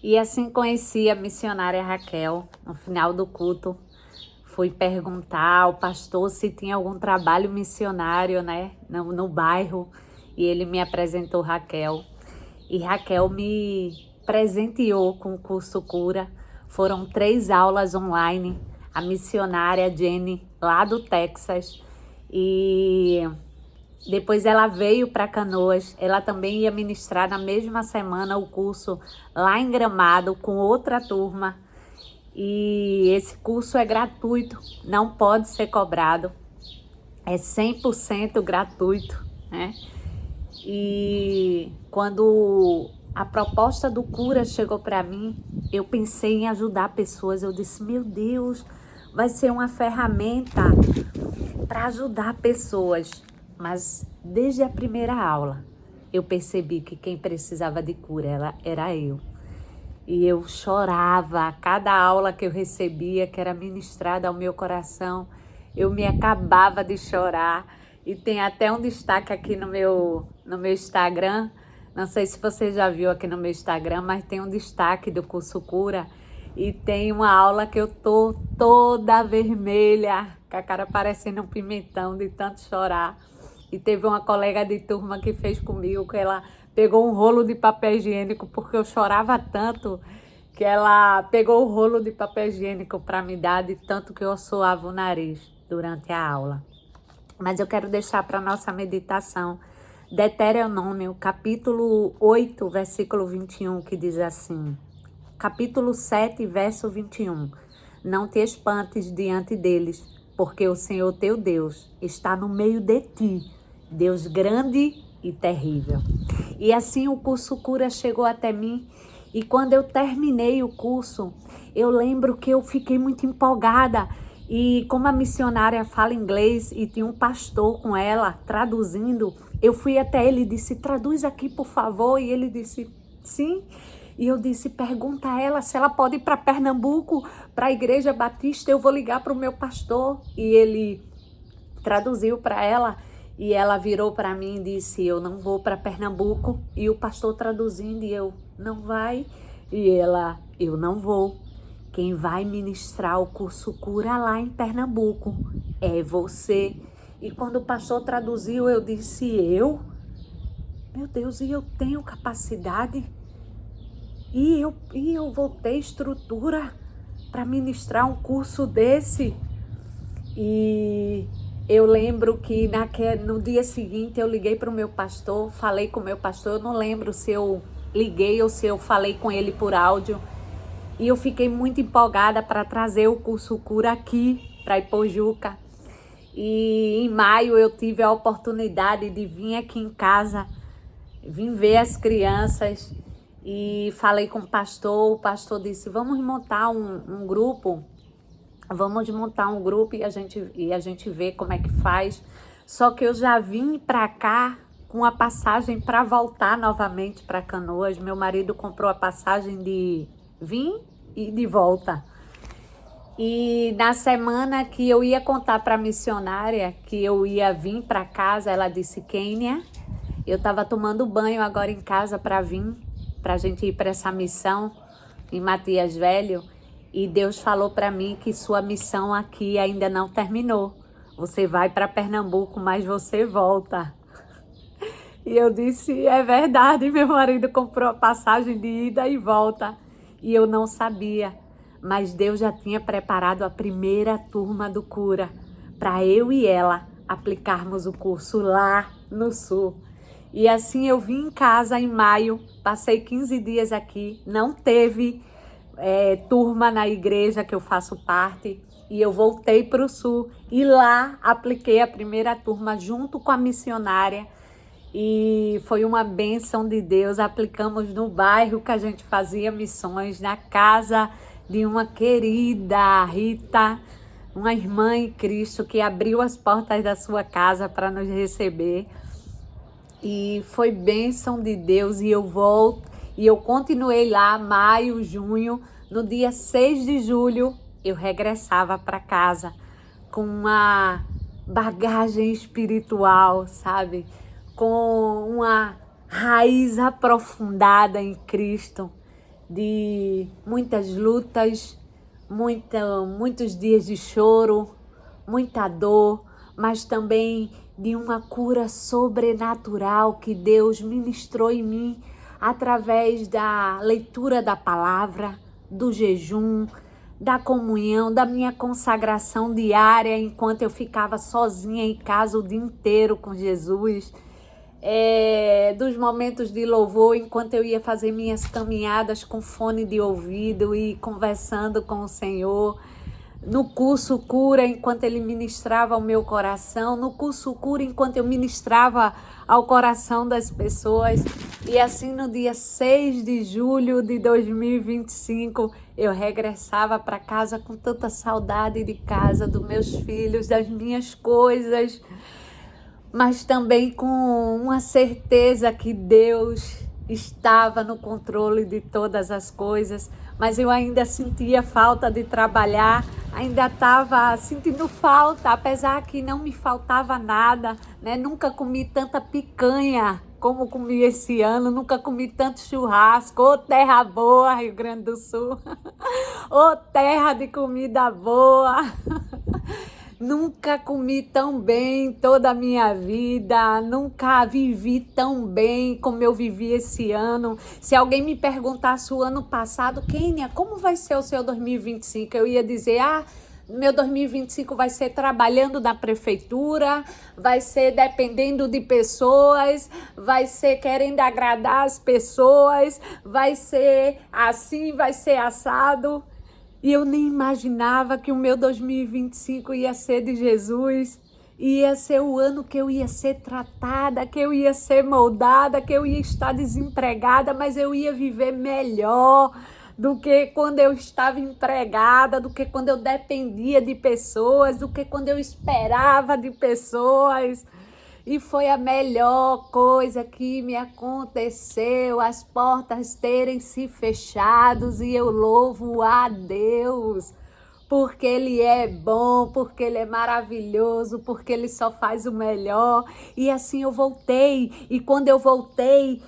E assim conheci a missionária Raquel. No final do culto, fui perguntar ao pastor se tinha algum trabalho missionário, né, no bairro. E ele me apresentou Raquel. E Raquel me presenteou com o curso Cura. Foram 3 aulas online. A missionária Jenny, lá do Texas. E depois ela veio para Canoas. Ela também ia ministrar na mesma semana o curso lá em Gramado com outra turma. E esse curso é gratuito, não pode ser cobrado. É 100% gratuito, né? E quando a proposta do Cura chegou para mim, eu pensei em ajudar pessoas. Eu disse, meu Deus, vai ser uma ferramenta para ajudar pessoas. Mas desde a primeira aula, eu percebi que quem precisava de cura era eu. E eu chorava a cada aula que eu recebia, que era ministrada ao meu coração. Eu me acabava de chorar. E tem até um destaque aqui no meu Instagram. Não sei se você já viu aqui no meu Instagram, mas tem um destaque do curso Cura. E tem uma aula que eu tô toda vermelha, com a cara parecendo um pimentão de tanto chorar. E teve uma colega de turma que fez comigo, que ela pegou um rolo de papel higiênico, porque eu chorava tanto, que ela pegou o rolo de papel higiênico para me dar, de tanto que eu suava o nariz durante a aula. Mas eu quero deixar para nossa meditação Deuteronômio, capítulo 8, versículo 21, que diz assim, capítulo 7, verso 21, não te espantes diante deles, porque o Senhor teu Deus está no meio de ti, Deus grande e terrível. E assim o curso Cura chegou até mim. E quando eu terminei o curso, eu lembro que eu fiquei muito empolgada. E como a missionária fala inglês e tinha um pastor com ela traduzindo, eu fui até ele e disse, traduz aqui por favor. E ele disse, sim. E eu disse, pergunta a ela se ela pode ir para Pernambuco, para a Igreja Batista, eu vou ligar para o meu pastor. E ele traduziu para ela e ela virou para mim e disse, eu não vou para Pernambuco. E o pastor traduzindo e eu, não vai? E ela, eu não vou. Quem vai ministrar o curso Cura lá em Pernambuco é você. E quando o pastor traduziu, eu disse, eu? Meu Deus, e eu tenho capacidade? E eu vou ter estrutura para ministrar um curso desse? E eu lembro que no dia seguinte eu liguei para o meu pastor, falei com o meu pastor, eu não lembro se eu liguei ou se eu falei com ele por áudio. E eu fiquei muito empolgada para trazer o curso Cura aqui para Ipojuca. E em maio eu tive a oportunidade de vir aqui em casa, vim ver as crianças e falei com o pastor disse, vamos montar um grupo. Vamos montar um grupo e a gente vê como é que faz. Só que eu já vim para cá com a passagem para voltar novamente para Canoas. Meu marido comprou a passagem de vir e de volta. E na semana que eu ia contar para a missionária que eu ia vir para casa, ela disse, Kênia, eu estava tomando banho agora em casa para vir, para a gente ir para essa missão em Matias Velho. E Deus falou para mim que sua missão aqui ainda não terminou. Você vai para Pernambuco, mas você volta. E eu disse, é verdade, meu marido comprou a passagem de ida e volta. E eu não sabia, mas Deus já tinha preparado a primeira turma do Cura para eu e ela aplicarmos o curso lá no Sul. E assim eu vim em casa em maio, passei 15 dias aqui, não teve turma na igreja que eu faço parte, e eu voltei para o Sul e lá apliquei a primeira turma junto com a missionária e foi uma bênção de Deus. Aplicamos no bairro que a gente fazia missões, na casa de uma querida Rita, uma irmã em Cristo que abriu as portas da sua casa para nos receber. E foi bênção de Deus e eu volto. E eu continuei lá, maio, junho. No dia 6 de julho, eu regressava para casa com uma bagagem espiritual, sabe? Com uma raiz aprofundada em Cristo. de muitas lutas, muitos dias de choro, muita dor, mas também de uma cura sobrenatural que Deus ministrou em mim através da leitura da palavra, do jejum, da comunhão, da minha consagração diária enquanto eu ficava sozinha em casa o dia inteiro com Jesus, dos momentos de louvor enquanto eu ia fazer minhas caminhadas com fone de ouvido e conversando com o Senhor, no curso cura enquanto ele ministrava ao meu coração, no curso cura enquanto eu ministrava ao coração das pessoas. E assim no dia 6 de julho de 2025 eu regressava para casa com tanta saudade de casa, dos meus filhos, das minhas coisas, mas também com uma certeza que Deus estava no controle de todas as coisas, mas eu ainda sentia falta de trabalhar, ainda estava sentindo falta, apesar que não me faltava nada, né? Nunca comi tanta picanha como comi esse ano, nunca comi tanto churrasco. Ô terra boa, Rio Grande do Sul, ô terra de comida boa. Nunca comi tão bem toda a minha vida, nunca vivi tão bem como eu vivi esse ano. Se alguém me perguntasse o ano passado, Kênia, como vai ser o seu 2025? Eu ia dizer, meu 2025 vai ser trabalhando na prefeitura, vai ser dependendo de pessoas, vai ser querendo agradar as pessoas, vai ser assim, vai ser assado. E eu nem imaginava que o meu 2025 ia ser de Jesus, ia ser o ano que eu ia ser tratada, que eu ia ser moldada, que eu ia estar desempregada, mas eu ia viver melhor do que quando eu estava empregada, do que quando eu dependia de pessoas, do que quando eu esperava de pessoas. E foi a melhor coisa que me aconteceu, as portas terem se fechado, e eu louvo a Deus, porque Ele é bom, porque Ele é maravilhoso, porque Ele só faz o melhor. E assim eu voltei, e quando eu voltei,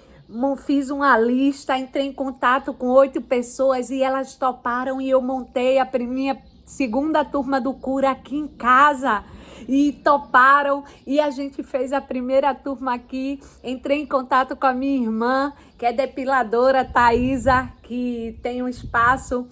fiz uma lista, entrei em contato com 8 pessoas e elas toparam, e eu montei a minha segunda turma do Cura aqui em casa. E toparam, e a gente fez a primeira turma aqui. Entrei em contato com a minha irmã, que é depiladora, Thaisa, que tem um espaço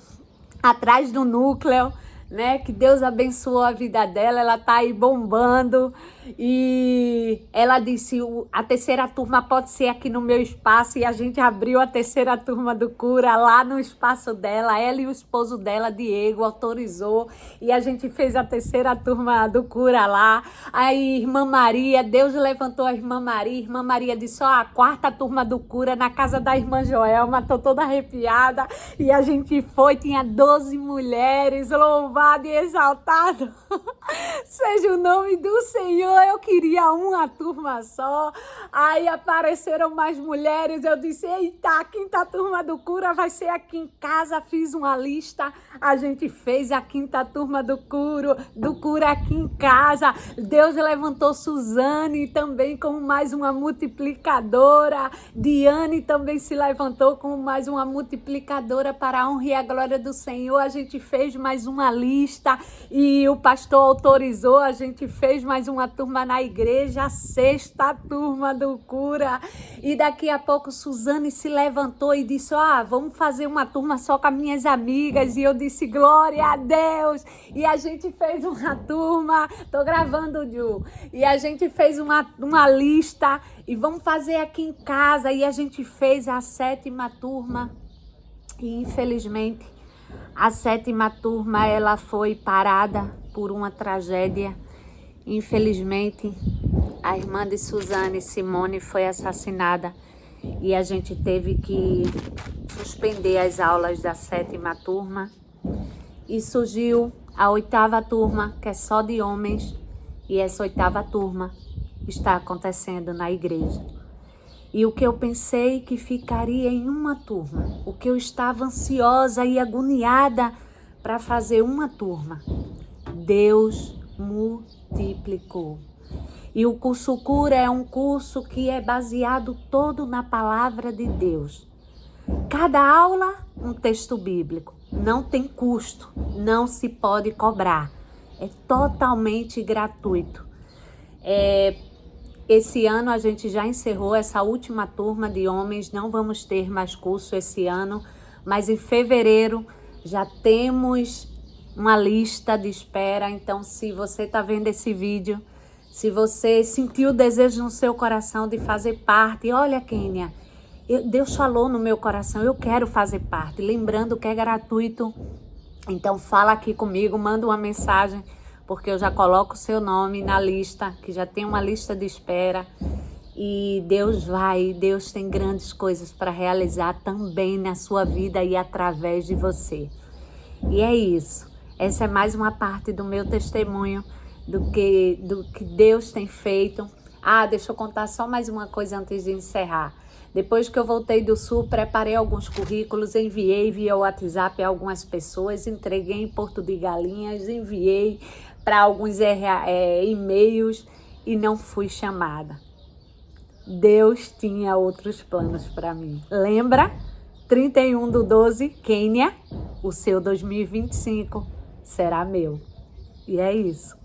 atrás do núcleo, né? Que Deus abençoou a vida dela, ela tá aí bombando. E ela disse, a terceira turma pode ser aqui no meu espaço, e a gente abriu a terceira turma do Cura lá no espaço dela. Ela e o esposo dela, Diego, autorizou, e a gente fez a terceira turma do Cura lá. Aí irmã Maria, Deus levantou a irmã Maria disse, a quarta turma do Cura na casa da irmã Joelma, tô toda arrepiada. E a gente foi, tinha 12 mulheres, louvado e exaltado seja o nome do Senhor. Eu queria uma turma só, aí apareceram mais mulheres, eu disse, eita, a quinta turma do Cura vai ser aqui em casa. Fiz uma lista, a gente fez a quinta turma do Cura aqui em casa. Deus levantou Suzane também como mais uma multiplicadora, Diane também se levantou como mais uma multiplicadora para a honra e a glória do Senhor. A gente fez mais uma lista e o pastor autorizou, a gente fez mais uma turma na igreja, a sexta turma do Cura. E daqui a pouco Suzane se levantou e disse, vamos fazer uma turma só com as minhas amigas. E eu disse, glória a Deus. E a gente fez uma turma, tô gravando, Ju, e a gente fez uma lista e vamos fazer aqui em casa. E a gente fez a sétima turma e infelizmente a sétima turma ela foi parada por uma tragédia. Infelizmente, a irmã de Suzane, Simone, foi assassinada e a gente teve que suspender as aulas da sétima turma. E surgiu a oitava turma, que é só de homens, e essa oitava turma está acontecendo na igreja. E o que eu pensei que ficaria em uma turma, o que eu estava ansiosa e agoniada para fazer uma turma, Deus multiplicou. E o curso Cura é um curso que é baseado todo na palavra de Deus. Cada aula um texto bíblico. Não tem custo, não se pode cobrar. É totalmente gratuito. Esse ano a gente já encerrou essa última turma de homens, não vamos ter mais curso esse ano, mas em fevereiro já temos uma lista de espera. Então, se você está vendo esse vídeo, se você sentiu o desejo no seu coração de fazer parte, olha, Kênia, Deus falou no meu coração, eu quero fazer parte. Lembrando que é gratuito, então fala aqui comigo, manda uma mensagem, porque eu já coloco o seu nome na lista, que já tem uma lista de espera. E Deus tem grandes coisas para realizar também na sua vida e através de você. E é isso. Essa é mais uma parte do meu testemunho, do que Deus tem feito. Deixa eu contar só mais uma coisa antes de encerrar. Depois que eu voltei do Sul, preparei alguns currículos, enviei via WhatsApp a algumas pessoas, entreguei em Porto de Galinhas, enviei para alguns e-mails e não fui chamada. Deus tinha outros planos para mim. Lembra? 31/12, Kênia, o seu 2025 será meu. E é isso.